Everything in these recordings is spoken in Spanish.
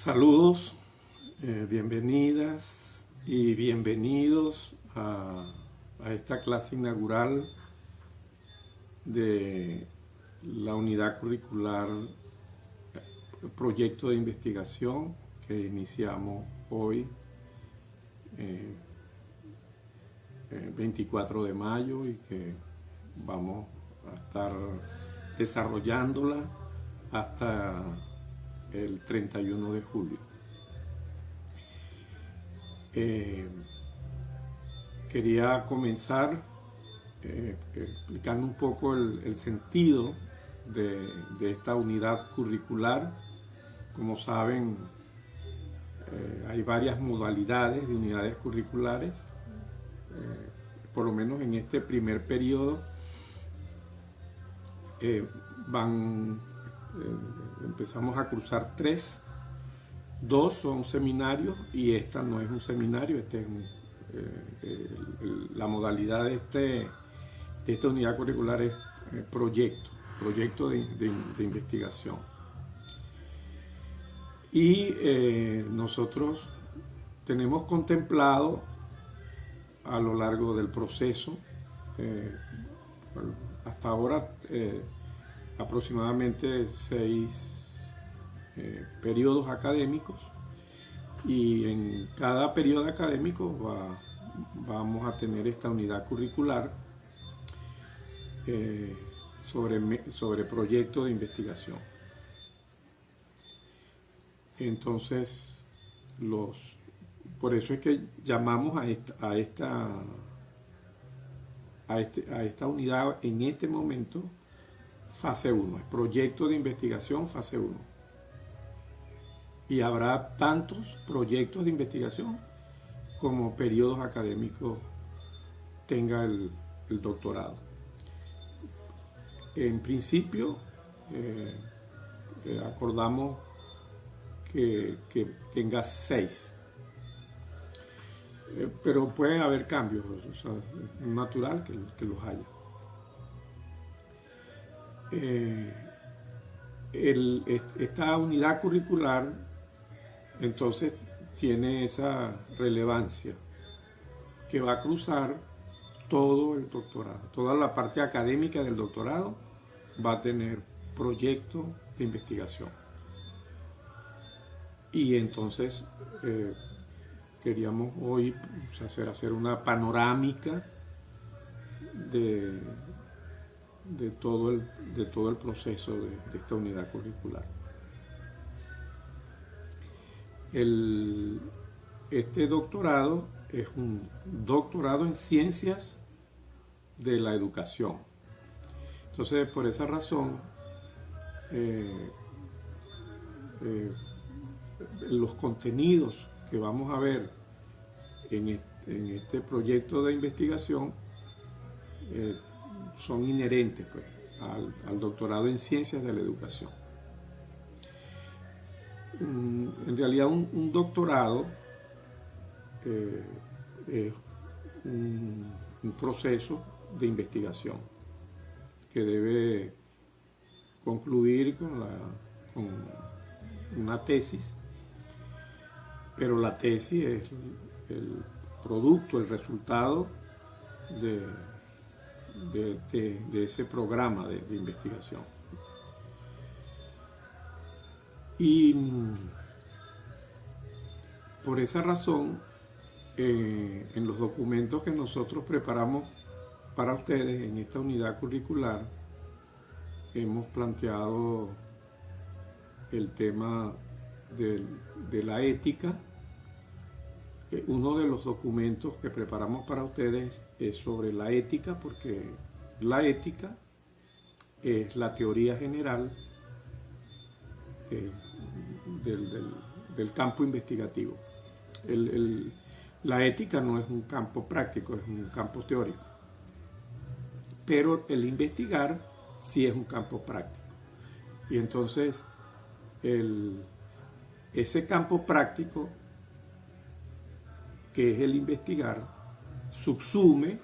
Saludos, bienvenidas y bienvenidos a esta clase inaugural de la unidad curricular Proyecto de Investigación que iniciamos hoy, 24 de mayo, y que vamos a estar desarrollándola hasta el 31 de julio. Quería comenzar explicando un poco el sentido de esta unidad curricular. Como saben, hay varias modalidades de unidades curriculares. Por lo menos en este primer periodo empezamos a cruzar tres. Dos son seminarios y esta no es un seminario. La modalidad de esta unidad curricular es proyecto de investigación. Y nosotros tenemos contemplado a lo largo del proceso, hasta ahora, aproximadamente 6 periodos académicos, y en cada periodo académico vamos a tener esta unidad curricular sobre proyecto de investigación. Entonces, por eso es que llamamos a esta unidad en este momento fase 1, es proyecto de investigación fase 1. Y habrá tantos proyectos de investigación como periodos académicos tenga el doctorado. En principio, acordamos que tenga 6. Pero pueden haber cambios, o sea, es natural que los haya. Esta unidad curricular entonces tiene esa relevancia que va a cruzar todo el doctorado. Toda la parte académica del doctorado va a tener proyecto de investigación. Y entonces queríamos hoy hacer una panorámica de todo el proceso de esta unidad curricular. Este doctorado es un doctorado en ciencias de la educación. Entonces, por esa razón, los contenidos que vamos a ver en este proyecto de investigación son inherentes, pues, al doctorado en ciencias de la educación. En realidad, un doctorado es un proceso de investigación que debe concluir con una tesis, pero la tesis es el producto, el resultado de ese programa de investigación. Y por esa razón, en los documentos que nosotros preparamos para ustedes en esta unidad curricular, hemos planteado el tema de la ética. Uno de los documentos que preparamos para ustedes es sobre la ética, porque la ética es la teoría general del campo investigativo. La ética no es un campo práctico, es un campo teórico, pero el investigar sí es un campo práctico. Y entonces ese campo práctico, que es el investigar, subsume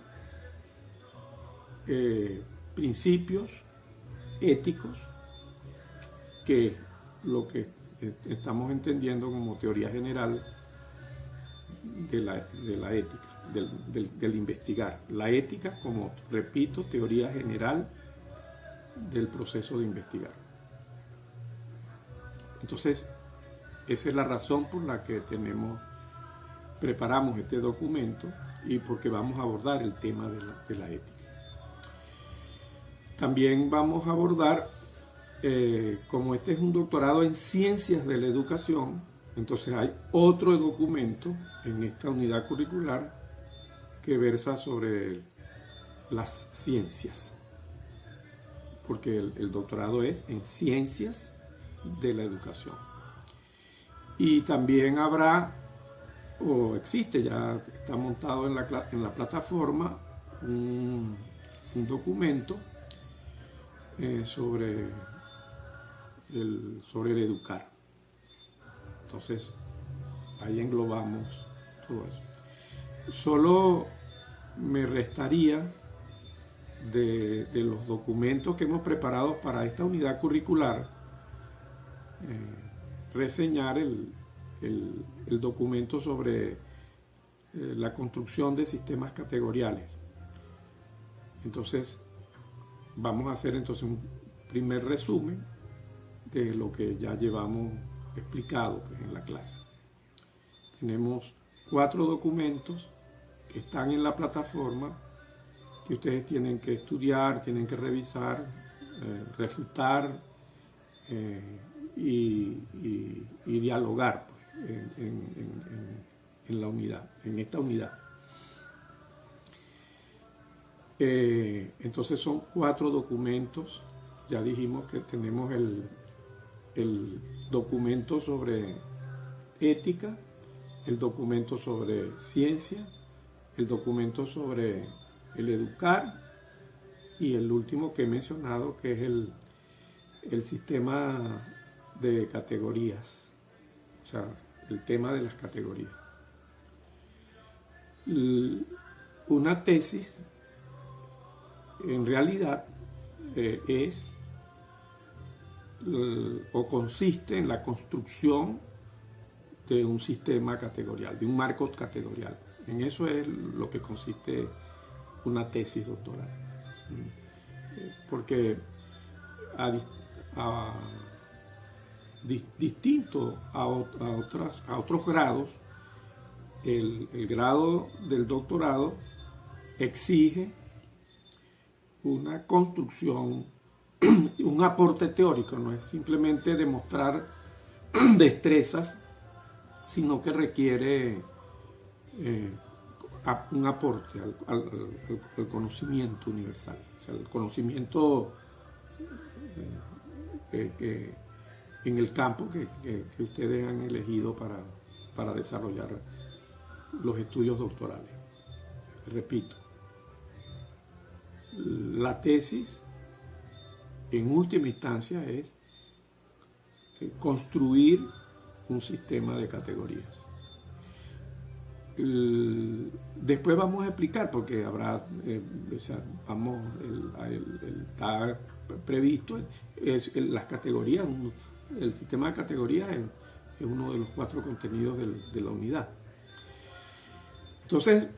principios éticos, que es lo que estamos entendiendo como teoría general de la ética, del investigar. La ética como, repito, teoría general del proceso de investigar. Entonces, esa es la razón por la que preparamos este documento y porque vamos a abordar el tema de la ética. También vamos a abordar, como este es un doctorado en ciencias de la educación, entonces hay otro documento en esta unidad curricular que versa sobre las ciencias, porque el doctorado es en ciencias de la educación. Y también habrá, o existe, ya está montado en la plataforma, un documento sobre el educar. Entonces, ahí englobamos todo eso. Solo me restaría de los documentos que hemos preparado para esta unidad curricular, reseñar el documento sobre la construcción de sistemas categoriales. Entonces, vamos a hacer entonces un primer resumen de lo que ya llevamos explicado en la clase. Tenemos 4 documentos que están en la plataforma que ustedes tienen que estudiar, tienen que revisar, refutar y dialogar en la unidad, en esta unidad. Entonces son 4 documentos. Ya dijimos que tenemos el documento sobre ética, el documento sobre ciencia, el documento sobre el educar y el último que he mencionado, que es el sistema de categorías, o sea, el tema de las categorías. Una tesis en realidad es o consiste en la construcción de un sistema categorial, de un marco categorial. En eso es lo que consiste una tesis doctoral. Porque distinto a otros grados, el grado del doctorado exige una construcción, un aporte teórico, no es simplemente demostrar destrezas, sino que requiere un aporte al conocimiento universal, o sea, el conocimiento en el campo que ustedes han elegido para desarrollar los estudios doctorales. Repito, la tesis en última instancia es construir un sistema de categorías. Después vamos a explicar, porque habrá, está previsto las categorías. El sistema de categorías es uno de los 4 contenidos de la unidad. Entonces,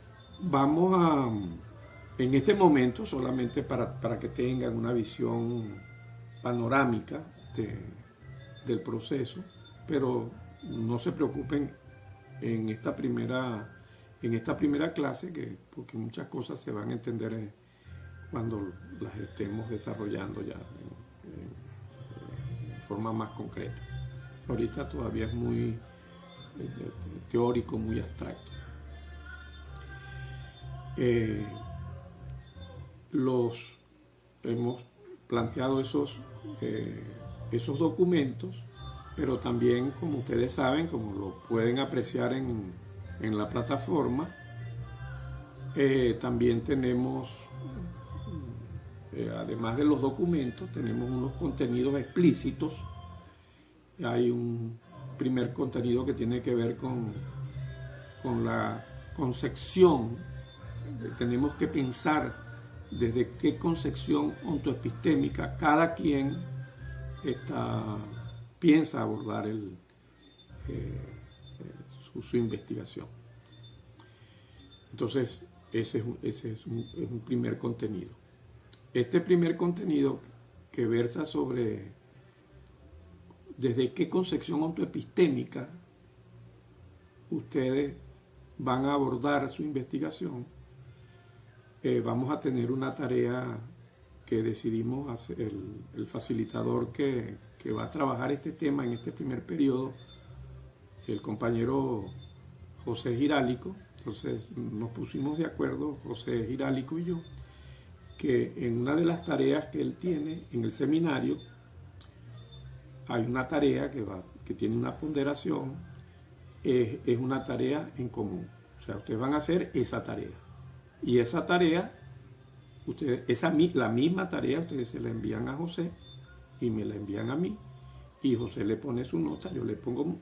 en este momento, solamente para que tengan una visión panorámica del proceso, pero no se preocupen en esta primera clase, porque muchas cosas se van a entender cuando las estemos desarrollando ya en forma más concreta. Ahorita todavía es muy teórico, muy abstracto. Hemos planteado esos documentos, pero también, como ustedes saben, como lo pueden apreciar en la plataforma, también tenemos, además de los documentos, tenemos unos contenidos explícitos. Hay un primer contenido que tiene que ver con la concepción. Tenemos que pensar desde qué concepción ontoepistémica cada quien está piensa abordar su investigación. Entonces, ese es un primer contenido. Este primer contenido que versa sobre desde qué concepción autoepistémica ustedes van a abordar su investigación, vamos a tener una tarea que decidimos hacer, el facilitador que va a trabajar este tema en este primer periodo, el compañero José Girálico. Entonces nos pusimos de acuerdo, José Girálico y yo, que en una de las tareas que él tiene en el seminario, hay una tarea que tiene una ponderación, es una tarea en común. O sea, ustedes van a hacer esa tarea. Y esa tarea, la misma tarea, ustedes se la envían a José y me la envían a mí. Y José le pone su nota, yo le pongo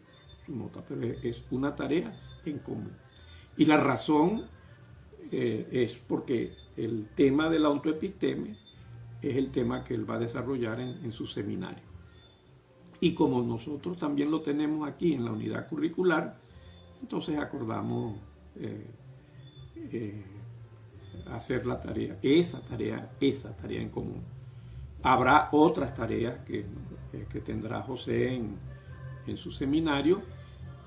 su nota, pero es una tarea en común. Y la razón es porque el tema del autoepisteme es el tema que él va a desarrollar en su seminario. Y como nosotros también lo tenemos aquí en la unidad curricular, entonces acordamos hacer la tarea, esa tarea en común. Habrá otras tareas que tendrá José en su seminario,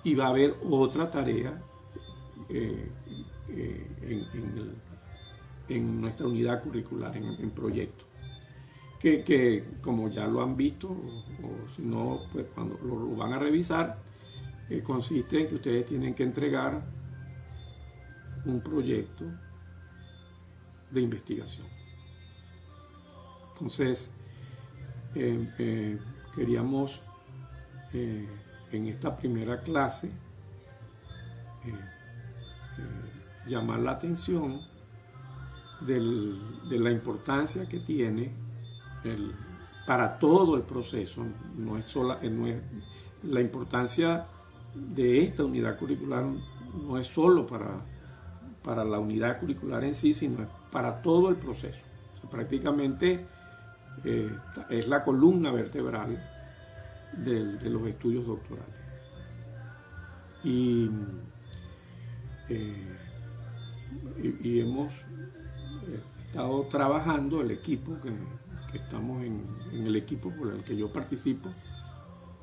y va a haber otra tarea en nuestra unidad curricular, en proyecto. Que como ya lo han visto, o si no, pues cuando lo van a revisar, consiste en que ustedes tienen que entregar un proyecto de investigación. Entonces, queríamos en esta primera clase llamar la atención de la importancia que tiene para todo el proceso. No es la importancia de esta unidad curricular, no es solo para la unidad curricular en sí, sino para todo el proceso. O sea, prácticamente es la columna vertebral de los estudios doctorales. Y hemos estado trabajando, el equipo que estamos en el equipo por el que yo participo,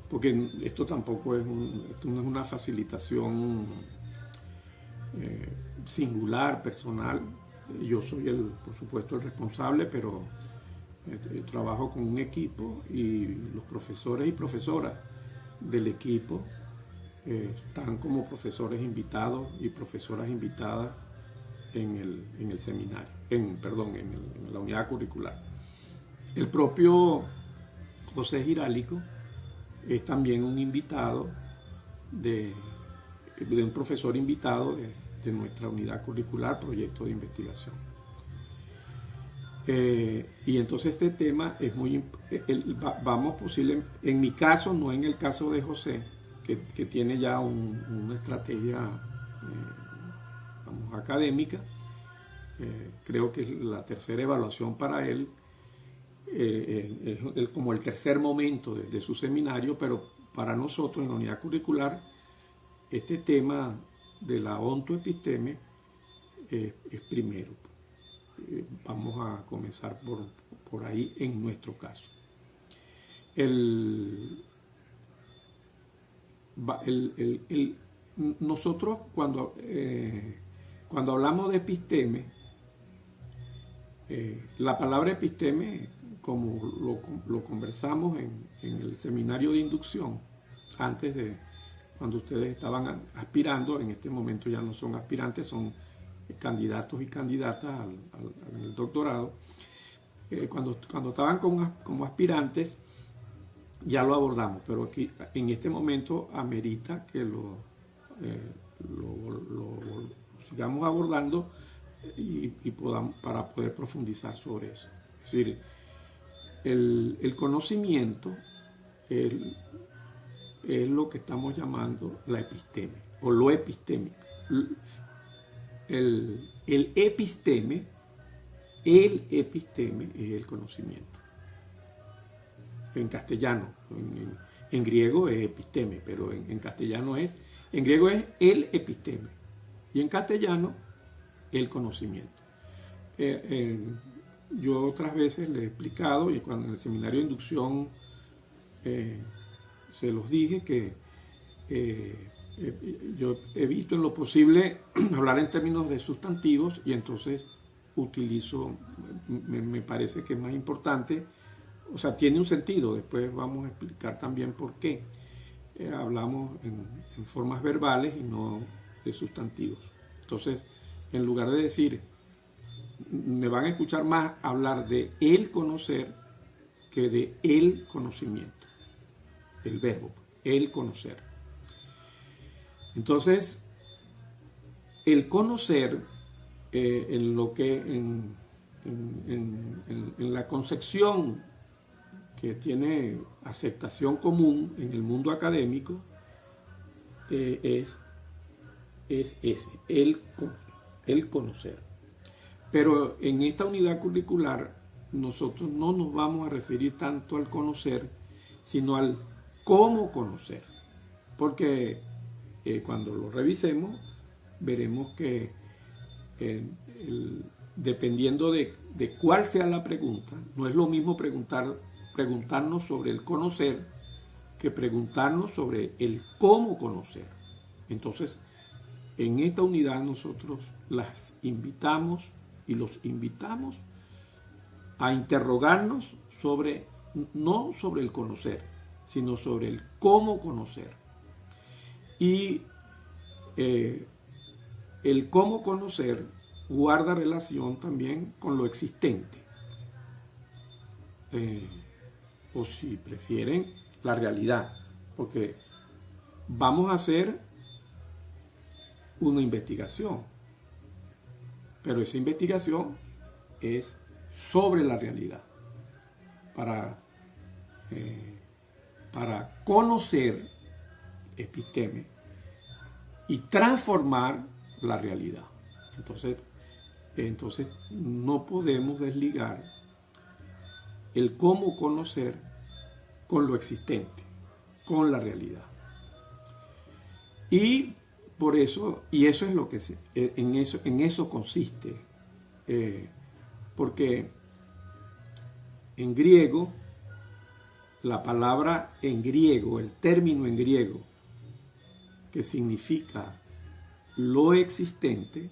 porque esto tampoco esto no es una facilitación singular, personal. Yo soy por supuesto el responsable, pero trabajo con un equipo, y los profesores y profesoras del equipo están como profesores invitados y profesoras invitadas en el seminario, en la unidad curricular. El propio José Girálico es también un invitado de un profesor invitado de nuestra unidad curricular, proyecto de investigación. Y entonces este tema es vamos posible, en mi caso, no en el caso de José, que tiene ya una estrategia académica. Creo que es la tercera evaluación para él, es como el tercer momento de su seminario, pero para nosotros en la unidad curricular este tema de la ontoepisteme es primero. Vamos a comenzar por ahí en nuestro caso. Nosotros cuando hablamos de episteme, la palabra episteme, como lo conversamos en el seminario de inducción, antes de cuando ustedes estaban aspirando, en este momento ya no son aspirantes, son candidatos y candidatas al doctorado. Cuando estaban como aspirantes, ya lo abordamos, pero aquí en este momento amerita que lo sigamos abordando y para poder profundizar sobre eso. Es decir, el conocimiento es lo que estamos llamando la episteme o lo epistémico. El episteme es el conocimiento. En castellano, En griego es episteme, pero en castellano en griego es el episteme y en castellano el conocimiento. Yo otras veces les he explicado, y cuando en el seminario de inducción se los dije, que yo he visto en lo posible hablar en términos de sustantivos, y entonces me parece que es más importante, o sea, tiene un sentido, después vamos a explicar también por qué hablamos en formas verbales y no de sustantivos. Entonces, en lugar de decir, me van a escuchar más hablar de el conocer que de el conocimiento, el verbo, el conocer. Entonces, el conocer, en la concepción que tiene aceptación común en el mundo académico, es ese, el conocer. Pero en esta unidad curricular nosotros no nos vamos a referir tanto al conocer, sino al cómo conocer. Porque cuando lo revisemos, veremos que dependiendo de cuál sea la pregunta, no es lo mismo preguntarnos sobre el conocer que preguntarnos sobre el cómo conocer. Entonces, en esta unidad nosotros las invitamos y los invitamos a interrogarnos no sobre el conocer, sino sobre el cómo conocer. Y el cómo conocer guarda relación también con lo existente. O si prefieren, la realidad. Porque vamos a hacer una investigación, pero esa investigación es sobre la realidad, para conocer, episteme, y transformar la realidad. Entonces no podemos desligar el cómo conocer con lo existente, con la realidad. Y por eso, y eso es lo que en eso consiste, porque en griego, la palabra en griego, el término en griego, que significa lo existente,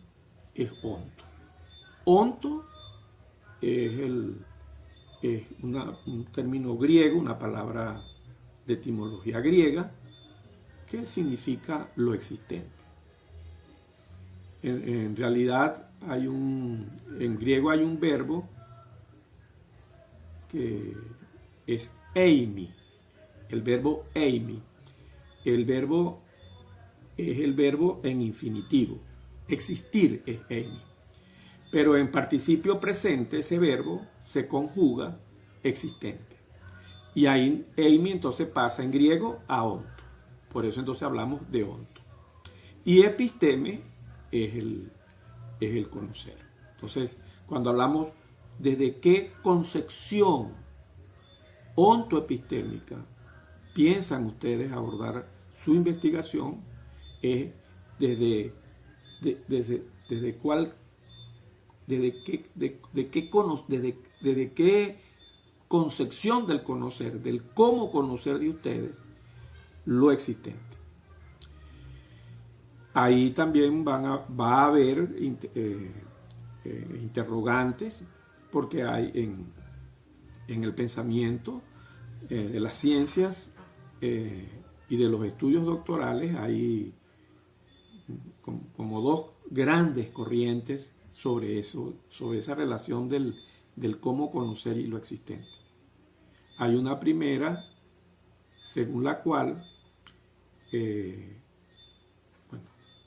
es onto. Onto es un término griego, una palabra de etimología griega, que significa lo existente. En realidad en griego hay un verbo que es eimi, el verbo eimi. El verbo es el verbo en infinitivo, existir es eimi. Pero en participio presente ese verbo se conjuga existente. Y ahí eimi entonces pasa en griego a onto. Por eso entonces hablamos de onto. Y episteme es el conocer. Entonces, cuando hablamos desde qué concepción ontoepistémica piensan ustedes abordar su investigación, es desde qué concepción del conocer, del cómo conocer de ustedes lo existente. Ahí también va a haber interrogantes, porque hay en el pensamiento de las ciencias y de los estudios doctorales, hay como dos grandes corrientes sobre eso, sobre esa relación del cómo conocer y lo existente. Hay una primera, según la cual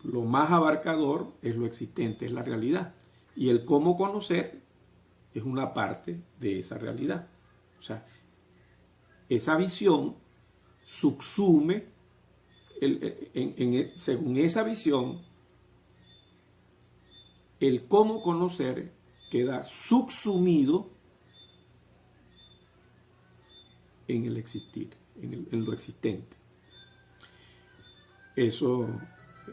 lo más abarcador es lo existente, es la realidad. Y el cómo conocer es una parte de esa realidad. O sea, esa visión subsume, según esa visión, el cómo conocer queda subsumido en el existir, en lo existente. Eso,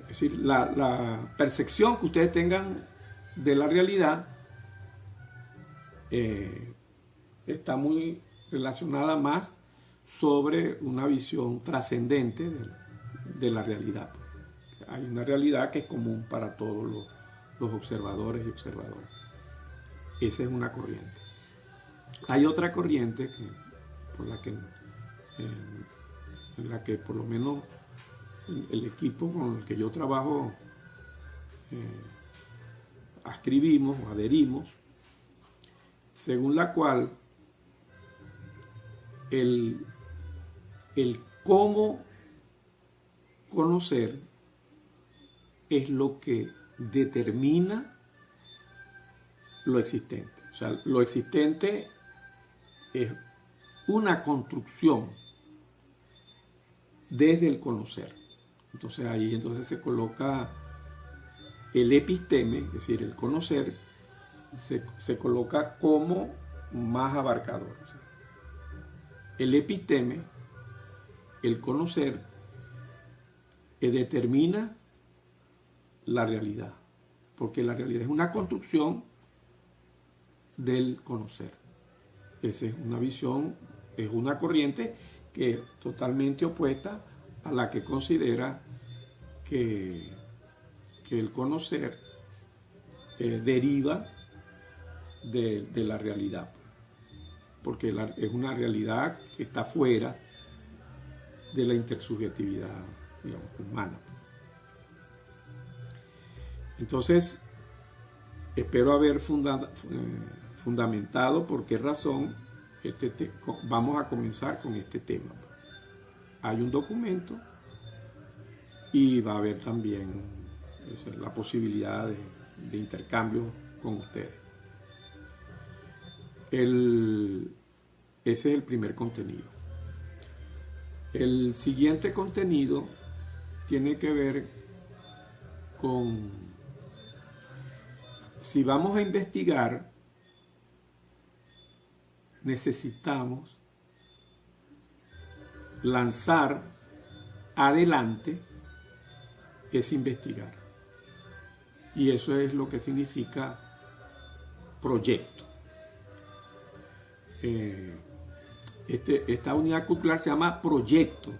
es decir, la percepción que ustedes tengan de la realidad está muy relacionada más sobre una visión trascendente de la realidad. Hay una realidad que es común para todos los observadores y observadoras. Esa es una corriente. Hay otra corriente en la que por lo menos el equipo con el que yo trabajo ascribimos o adherimos, según la cual el cómo conocer es lo que determina lo existente. O sea, lo existente es una construcción desde el conocer. Entonces ahí se coloca el episteme, es decir, el conocer, se coloca como más abarcador. O sea, el episteme, el conocer, determina la realidad, porque la realidad es una construcción del conocer. Esa es una visión, es una corriente que es totalmente opuesta a la que considera que el conocer deriva de la realidad, porque es una realidad que está fuera de la intersubjetividad, digamos, humana. Entonces, espero haber fundamentado por qué razón vamos a comenzar con este tema. Hay un documento y va a haber también la posibilidad de intercambio con ustedes. Ese es el primer contenido. El siguiente contenido tiene que ver con si vamos a investigar, necesitamos lanzar adelante es investigar. Y eso es lo que significa proyecto. Esta unidad curricular se llama proyecto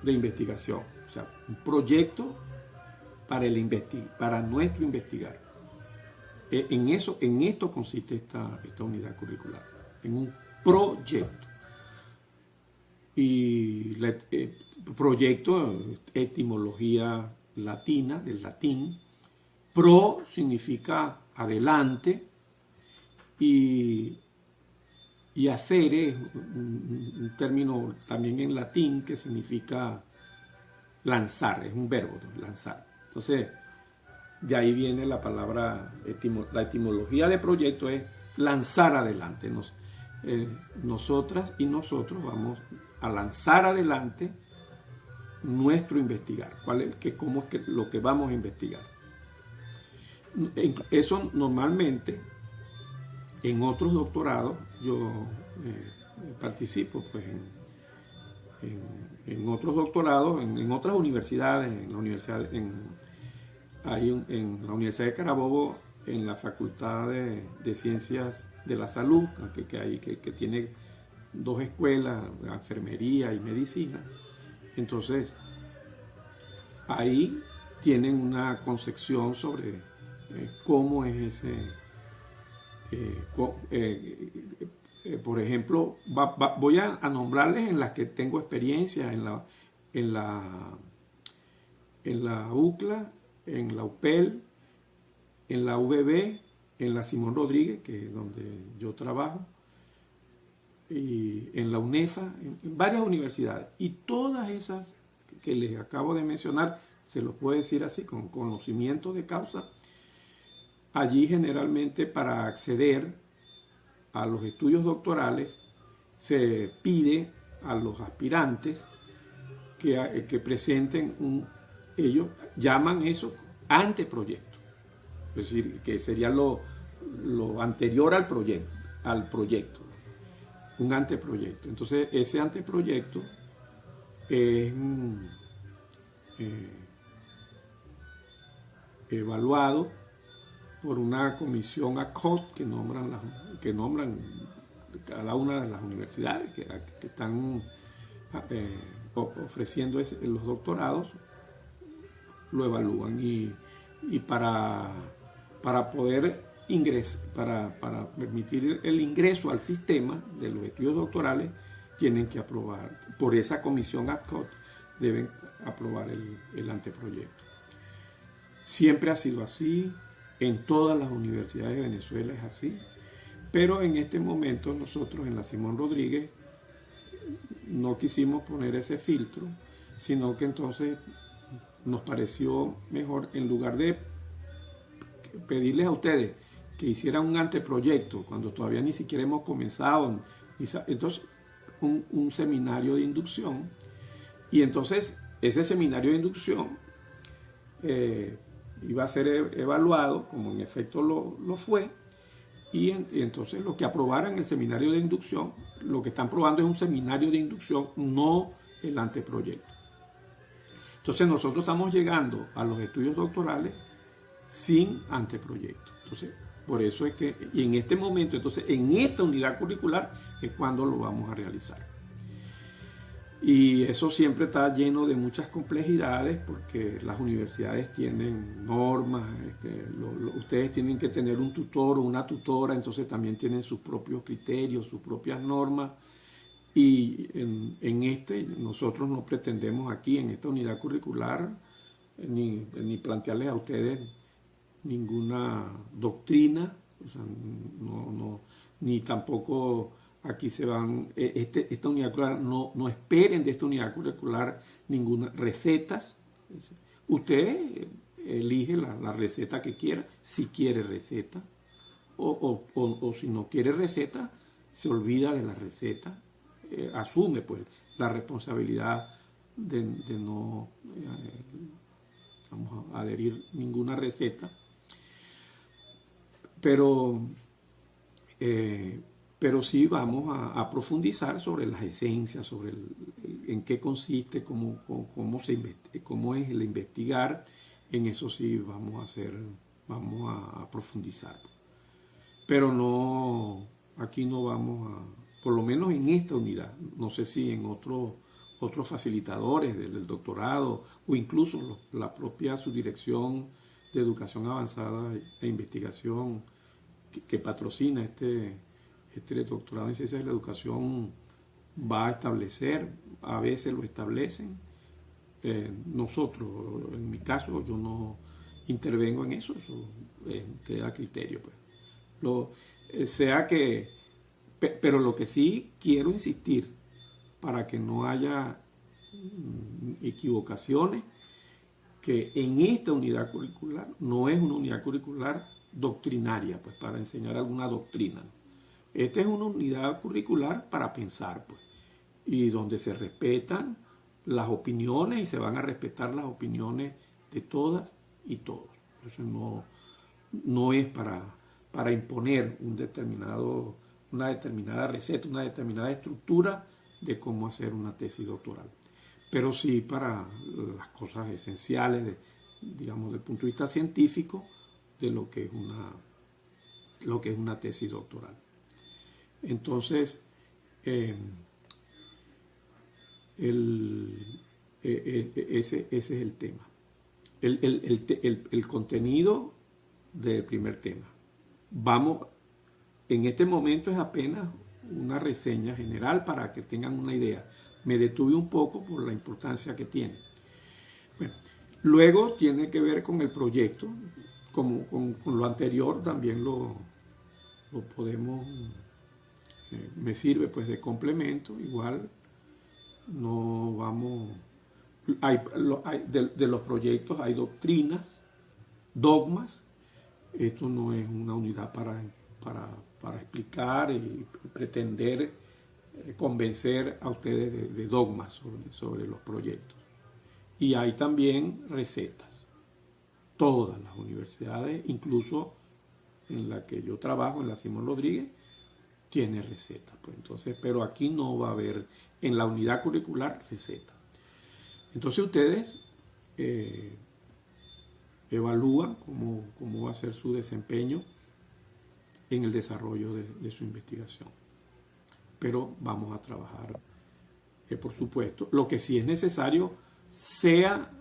de investigación. O sea, un proyecto para nuestro investigar. En esto consiste esta unidad curricular, en un proyecto. Y proyecto, etimología latina, del latín. Pro significa adelante y hacer es un término también en latín que significa lanzar, es un verbo, lanzar. Entonces, de ahí viene la palabra, la etimología de proyecto es lanzar adelante. Nosotras y nosotros vamos a lanzar adelante nuestro investigar. ¿Cómo es lo que vamos a investigar? Eso normalmente en otros doctorados, yo participo pues, en otros doctorados, en otras universidades, en la Universidad de Carabobo, en la Facultad de Ciencias de la Salud, que tiene 2 escuelas, enfermería y medicina. Entonces, ahí tienen una concepción sobre cómo es ese... por ejemplo, voy a nombrarles en las que tengo experiencia, en la UCLA, en la UPEL, en la UBB, en la Simón Rodríguez, que es donde yo trabajo, y en la UNEFA, en varias universidades. Y todas esas que les acabo de mencionar, se los puedo decir así, con conocimiento de causa. Allí generalmente para acceder a los estudios doctorales se pide a los aspirantes que presenten ellos llaman eso anteproyecto, es decir, que sería lo anterior al proyecto. un anteproyecto. Entonces, ese anteproyecto es evaluado por una comisión ad hoc que nombran cada una de las universidades que están ofreciendo los doctorados, lo evalúan y para poder para permitir el ingreso al sistema de los estudios doctorales, tienen que aprobar, por esa comisión ad hoc, deben aprobar el anteproyecto. Siempre ha sido así, en todas las universidades de Venezuela es así, pero en este momento nosotros en la Simón Rodríguez no quisimos poner ese filtro, sino que entonces nos pareció mejor, en lugar de pedirles a ustedes que hicieran un anteproyecto cuando todavía ni siquiera hemos comenzado, entonces un seminario de inducción, y entonces ese seminario de inducción iba a ser evaluado, como en efecto lo fue, y entonces lo que aprobaran el seminario de inducción, lo que están probando es un seminario de inducción, no el anteproyecto. Entonces nosotros estamos llegando a los estudios doctorales sin anteproyecto. Entonces, por eso es que, y en este momento, entonces en esta unidad curricular es cuando lo vamos a realizar. Y eso siempre está lleno de muchas complejidades porque las universidades tienen normas, ustedes tienen que tener un tutor o una tutora, entonces también tienen sus propios criterios, sus propias normas. Y nosotros no pretendemos aquí en esta unidad curricular ni plantearles a ustedes ninguna doctrina, o sea, ni tampoco aquí se van, esta unidad curricular, no esperen de esta unidad curricular ninguna recetas. Usted elige la receta que quiera, si quiere receta, o si no quiere receta, se olvida de la receta, asume pues la responsabilidad de no vamos a adherir ninguna receta, pero sí vamos a profundizar sobre las esencias, sobre en qué consiste, cómo es el investigar. En eso sí vamos a profundizar. Pero aquí no vamos por lo menos en esta unidad, no sé si en otros facilitadores del doctorado o incluso la propia subdirección de educación avanzada e investigación que patrocina este doctorado en ciencias de la educación va a establecer, a veces lo establecen. Nosotros, en mi caso, yo no intervengo en eso queda a criterio. Pues. Pero lo que sí quiero insistir, para que no haya equivocaciones, que en esta unidad curricular no es una unidad curricular doctrinaria, pues para enseñar alguna doctrina. Esta es una unidad curricular para pensar, pues, y donde se respetan las opiniones y se van a respetar las opiniones de todas y todos. Entonces no es para imponer una determinada receta, una determinada estructura de cómo hacer una tesis doctoral, pero sí para las cosas esenciales, digamos, del punto de vista científico, de lo que es una tesis doctoral. Entonces, ese es el tema. El contenido del primer tema. En este momento es apenas una reseña general para que tengan una idea. Me detuve un poco por la importancia que tiene. Bueno, luego tiene que ver con el proyecto, como con lo anterior también lo podemos, me sirve pues de complemento, igual no vamos, de los proyectos hay doctrinas, dogmas. Esto no es una unidad para explicar y pretender convencer a ustedes de dogmas sobre los proyectos. Y hay también recetas. Todas las universidades, incluso en la que yo trabajo, en la Simón Rodríguez, tiene receta. Pues entonces, pero aquí no va a haber en la unidad curricular receta. Entonces ustedes evalúan cómo va a ser su desempeño en el desarrollo de su investigación. Pero vamos a trabajar, por supuesto, lo que sí es necesario sea,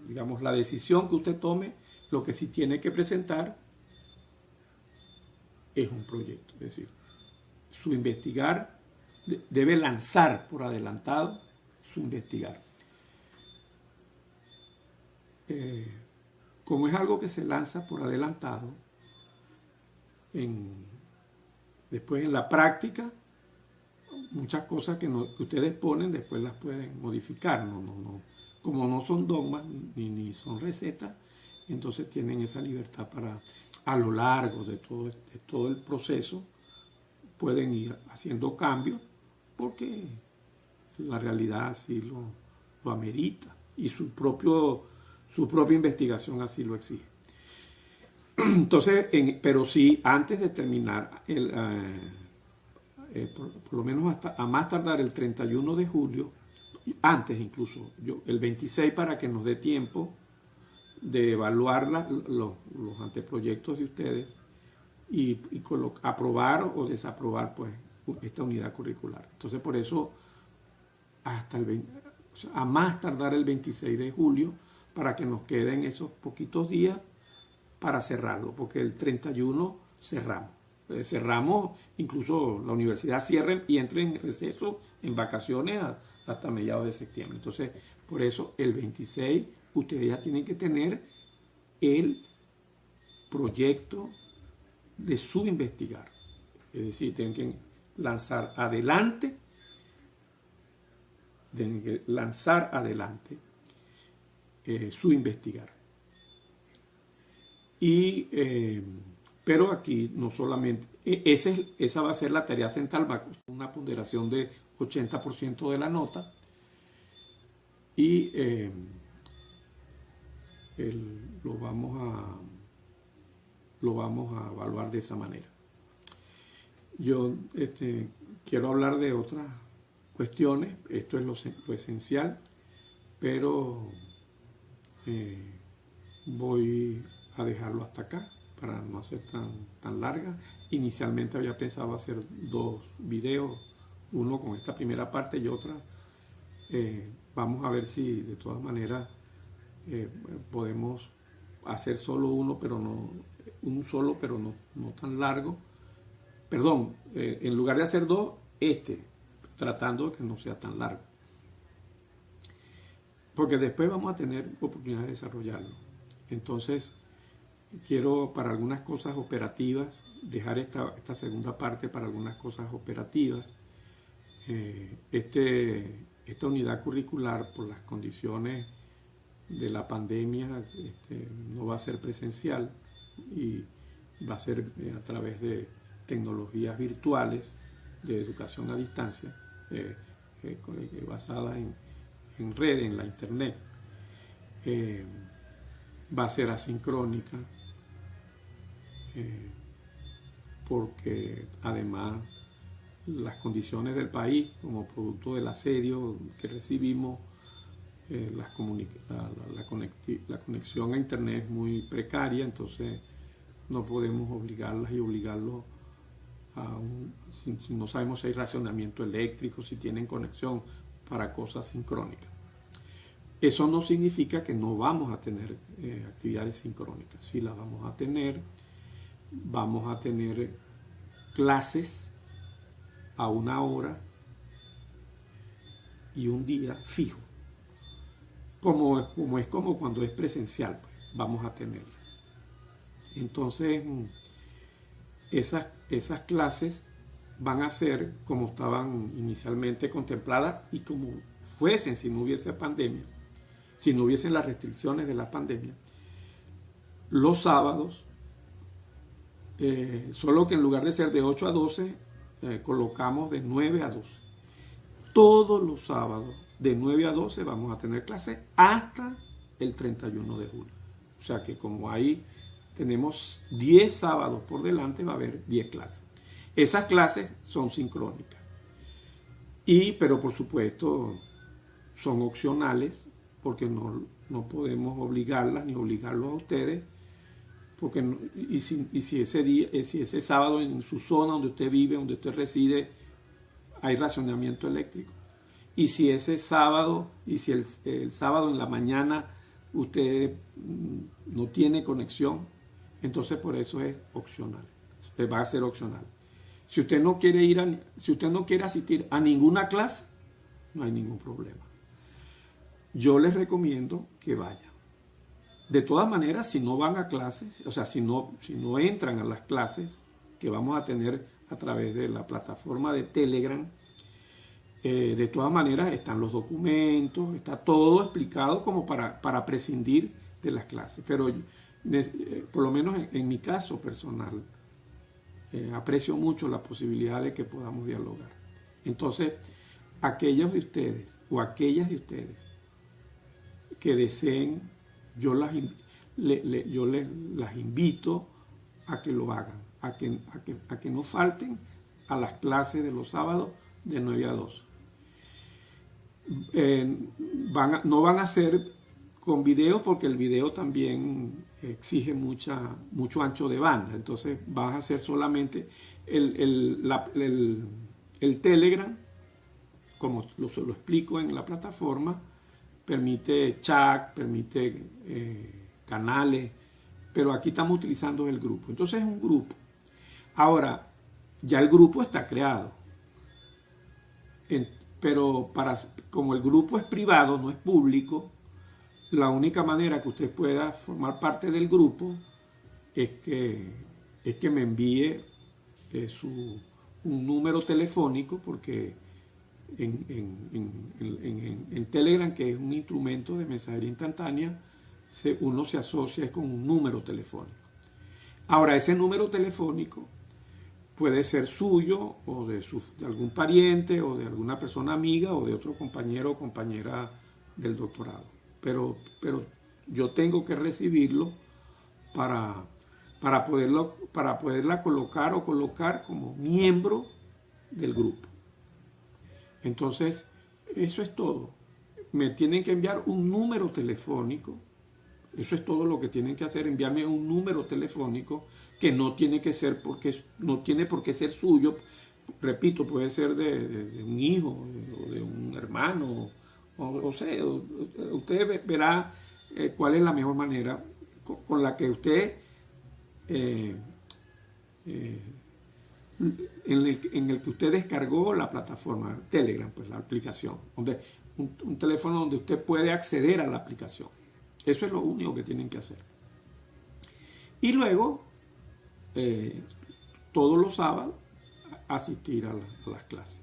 digamos, la decisión que usted tome, lo que sí tiene que presentar es un proyecto. Es decir, su investigar debe lanzar por adelantado su investigar. Como es algo que se lanza por adelantado, después en la práctica, muchas cosas que ustedes ponen después las pueden modificar. Como no son dogmas ni son recetas, entonces tienen esa libertad para, a lo largo de todo el proceso, pueden ir haciendo cambios porque la realidad así lo amerita y su propia investigación así lo exige. Entonces, pero sí, antes de terminar, por lo menos a más tardar el 31 de julio, antes incluso, el 26 para que nos dé tiempo de evaluar los anteproyectos de ustedes y aprobar o desaprobar pues esta unidad curricular. Entonces por eso hasta a más tardar el 26 de julio para que nos queden esos poquitos días para cerrarlo, porque el 31 cerramos. Cerramos, incluso la universidad cierra y entra en receso, en vacaciones hasta mediados de septiembre. Entonces, por eso el 26 ustedes ya tienen que tener el proyecto de su investigar. Es decir, tienen que lanzar adelante su investigar. Pero aquí no solamente, esa va a ser la tarea central, va a costar una ponderación de 80% de la nota y lo vamos a evaluar de esa manera. Yo quiero hablar de otras cuestiones, esto es lo esencial, pero voy a dejarlo hasta acá para no hacer tan larga. Inicialmente había pensado hacer 2 videos, uno con esta primera parte y otra. Vamos a ver si de todas maneras podemos hacer solo uno, pero no tan largo. Perdón, en lugar de hacer 2, tratando de que no sea tan largo. Porque después vamos a tener oportunidad de desarrollarlo. Entonces, quiero para algunas cosas operativas, dejar esta segunda parte para algunas cosas operativas. Esta unidad curricular, por las condiciones de la pandemia, no va a ser presencial y va a ser a través de tecnologías virtuales de educación a distancia, basada en red, en la internet. Va a ser asincrónica, porque además las condiciones del país, como producto del asedio que recibimos, la conexión a internet es muy precaria, entonces no podemos obligarlos si no sabemos si hay racionamiento eléctrico, si tienen conexión para cosas sincrónicas. Eso no significa que no vamos a tener actividades sincrónicas. Sí las vamos a tener. Vamos a tener clases a 1 hora y un día fijo. Como cuando es presencial, pues, vamos a tener. Entonces, esas clases van a ser como estaban inicialmente contempladas y como fuesen si no hubiese pandemia, si no hubiesen las restricciones de la pandemia, los sábados, solo que en lugar de ser de 8 a 12, colocamos de 9 a 12. Todos los sábados, de 9 a 12, vamos a tener clases hasta el 31 de julio. O sea que como hay tenemos 10 sábados por delante, va a haber 10 clases. Esas clases son sincrónicas. Pero por supuesto son opcionales, porque no podemos obligarlas ni obligarlos a ustedes, porque si ese sábado en su zona donde usted vive, donde usted reside, hay racionamiento eléctrico, y si ese sábado, y si el sábado en la mañana usted no tiene conexión, entonces por eso es opcional, va a ser opcional. Si usted no quiere asistir a ninguna clase, no hay ningún problema. Yo les recomiendo que vayan. De todas maneras, si no van a clases, o sea, si no entran a las clases que vamos a tener a través de la plataforma de Telegram, de todas maneras están los documentos, está todo explicado como para prescindir de las clases. Pero por lo menos en mi caso personal, aprecio mucho la posibilidad de que podamos dialogar. Entonces, aquellos de ustedes o aquellas de ustedes que deseen, yo las invito a que lo hagan, a que no falten a las clases de los sábados de 9 a 12. No van a ser con videos, porque el video también exige mucho ancho de banda. Entonces vas a hacer solamente el Telegram, como lo explico en la plataforma, permite chat, permite canales, pero aquí estamos utilizando el grupo. Entonces es un grupo. Ahora, ya el grupo está creado. Pero como el grupo es privado, no es público, la única manera que usted pueda formar parte del grupo es que me envíe un número telefónico, porque en Telegram, que es un instrumento de mensajería instantánea, uno se asocia con un número telefónico. Ahora, ese número telefónico puede ser suyo, o de algún pariente, o de alguna persona amiga, o de otro compañero o compañera del doctorado. Pero yo tengo que recibirlo para poderla colocar como miembro del grupo. Entonces, eso es todo. Me tienen que enviar un número telefónico. Eso es todo lo que tienen que hacer, enviarme un número telefónico, que no tiene por qué ser suyo. Repito, puede ser de un hijo, o de un hermano, o sea, usted verá cuál es la mejor manera con la que usted en el que usted descargó la plataforma Telegram, pues la aplicación, un teléfono donde usted puede acceder a la aplicación. Eso es lo único que tienen que hacer. Y luego, todos los sábados, asistir a las clases.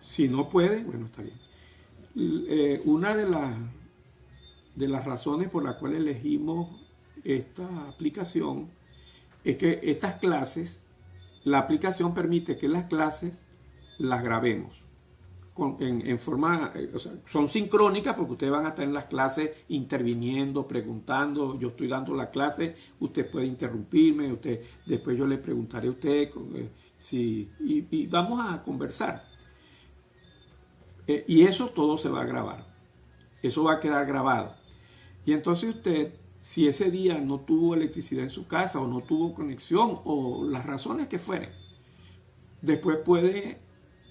Si no puede, bueno, está bien. Una de las razones por las cuales elegimos esta aplicación es que estas clases, la aplicación permite que las clases las grabemos en forma, o sea, son sincrónicas, porque ustedes van a estar en las clases interviniendo, preguntando. Yo estoy dando la clase, usted puede interrumpirme, después yo le preguntaré a usted y vamos a conversar. Y eso todo se va a grabar, eso va a quedar grabado. Y entonces usted, si ese día no tuvo electricidad en su casa, o no tuvo conexión, o las razones que fueren, después puede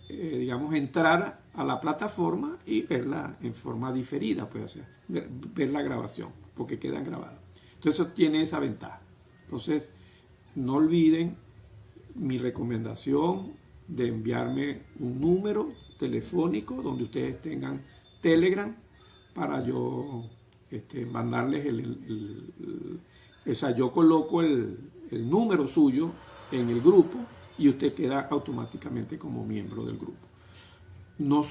digamos, entrar a la plataforma y verla en forma diferida, puede ser, ver la grabación, porque quedan grabadas. Entonces eso tiene esa ventaja. Entonces, no olviden mi recomendación de enviarme un número telefónico donde ustedes tengan Telegram, para yo mandarles o sea, yo coloco el número suyo en el grupo, y usted queda automáticamente como miembro del grupo. No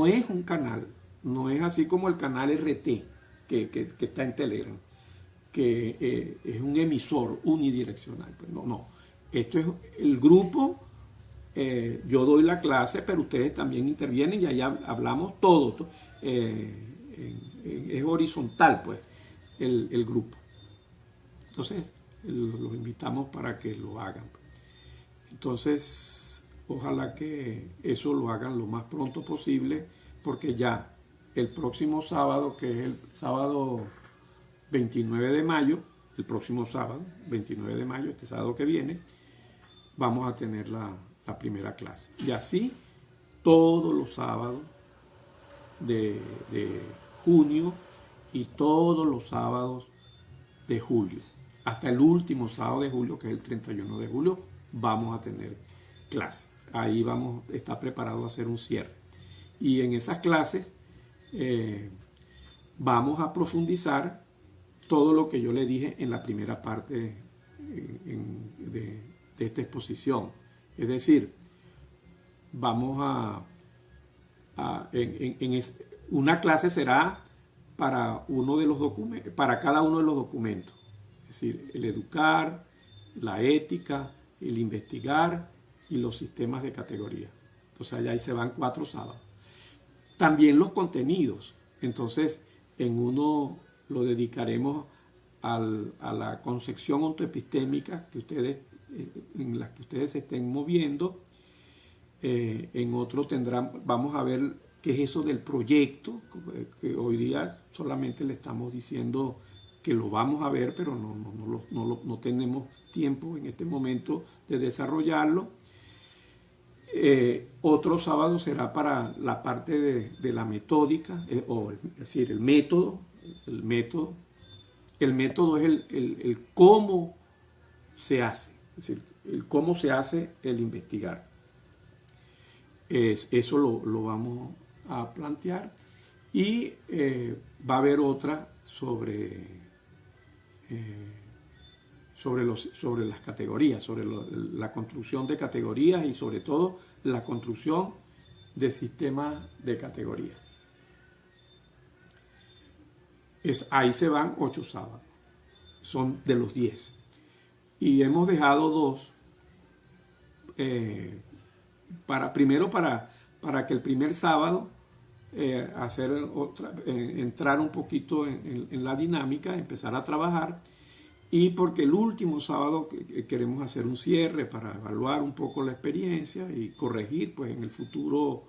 es un canal, no es así como el canal RT que está en Telegram, que es un emisor unidireccional. Pues no. Esto es el grupo, yo doy la clase, pero ustedes también intervienen y allá hablamos todo. Es horizontal, pues, el grupo. Entonces, los invitamos para que lo hagan. Entonces, ojalá que eso lo hagan lo más pronto posible, porque ya el próximo sábado, que es el sábado 29 de mayo, el próximo sábado, 29 de mayo, este sábado que viene, vamos a tener la primera clase. Y así todos los sábados de junio y todos los sábados de julio. Hasta el último sábado de julio, que es el 31 de julio, vamos a tener clase. Ahí está preparado a hacer un cierre. Y en esas clases vamos a profundizar todo lo que yo le dije en la primera parte de esta exposición. Es decir, vamos una clase será para uno de los documentos, para cada uno de los documentos. Es decir, el educar, la ética, el investigar y los sistemas de categoría. Entonces allá ahí se van 4 sábados. También los contenidos. Entonces, en uno lo dedicaremos a la concepción ontoepistémica en la que ustedes se estén moviendo. En otro vamos a ver qué es eso del proyecto, que hoy día solamente le estamos diciendo que lo vamos a ver, pero no tenemos tiempo en este momento de desarrollarlo. Otro sábado será para la parte de la metódica, es decir, el método. El método es el cómo se hace, es decir, el cómo se hace el investigar. Eso lo vamos a plantear. Y va a haber otra sobre las categorías, sobre la construcción de categorías y sobre todo la construcción de sistemas de categorías. Ahí se van 8 sábados, son de los 10. Y hemos dejado 2 primero para que el primer sábado entrar un poquito en la dinámica, empezar a trabajar, y porque el último sábado queremos hacer un cierre para evaluar un poco la experiencia y corregir pues en el futuro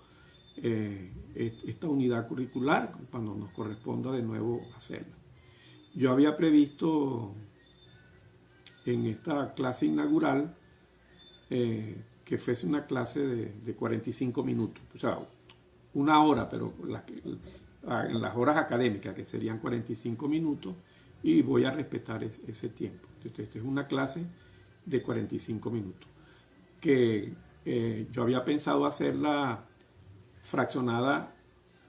esta unidad curricular cuando nos corresponda de nuevo hacerla. Yo había previsto en esta clase inaugural que fuese una clase de 45 minutos, o sea, 1 hora, pero en las horas académicas, que serían 45 minutos, y voy a respetar ese tiempo. Entonces, esta es una clase de 45 minutos, que yo había pensado hacerla fraccionada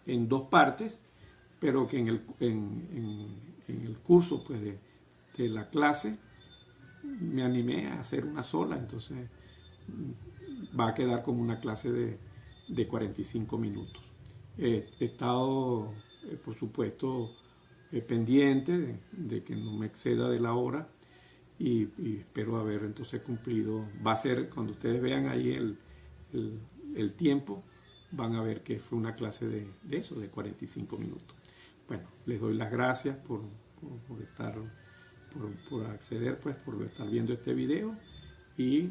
en 2 partes, pero que en el curso pues, de la clase me animé a hacer una sola, entonces va a quedar como una clase de 45 minutos. He estado, por supuesto, pendiente de que no me exceda de la hora y espero haber entonces cumplido. Va a ser, cuando ustedes vean ahí el tiempo, van a ver que fue una clase de eso, de 45 minutos. Bueno, les doy las gracias por acceder, pues, por estar viendo este video, y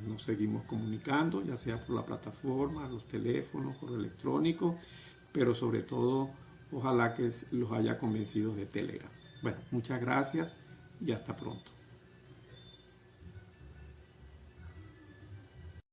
nos seguimos comunicando, ya sea por la plataforma, los teléfonos, correo electrónico, pero sobre todo ojalá que los haya convencido de Telegram. Bueno, muchas gracias y hasta pronto.